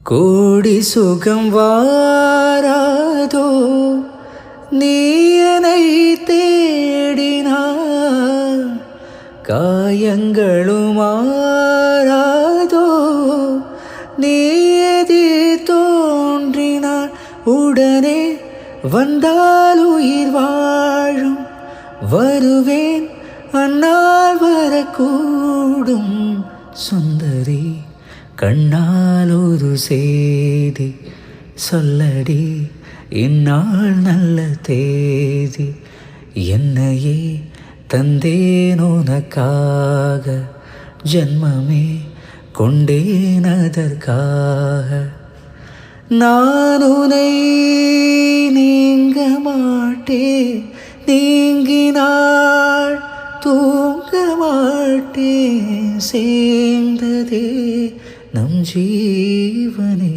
கோடி சுகம் வாராதோ நீ என்னை தேடினார், காயங்களும் மாறாதோ நீ எதிர் தோன்றினார். உடனே வந்தால் உயிர் வாழும், வருவேன் அந்நாள் வரக்கூடும். சுந்தரி கண்ணால் ஒரு செய்தி சொல்லடி, இந்நாள் நல்ல தேதி. என்னையே தந்தேன் உனக்காக, ஜன்மமே கொண்டேன் அதற்காக. நான் உனை நீங்க மாட்டேன், நீங்கினாள் தூங்க மாட்டேன். சேர்ந்ததே நம் ஜீவனே.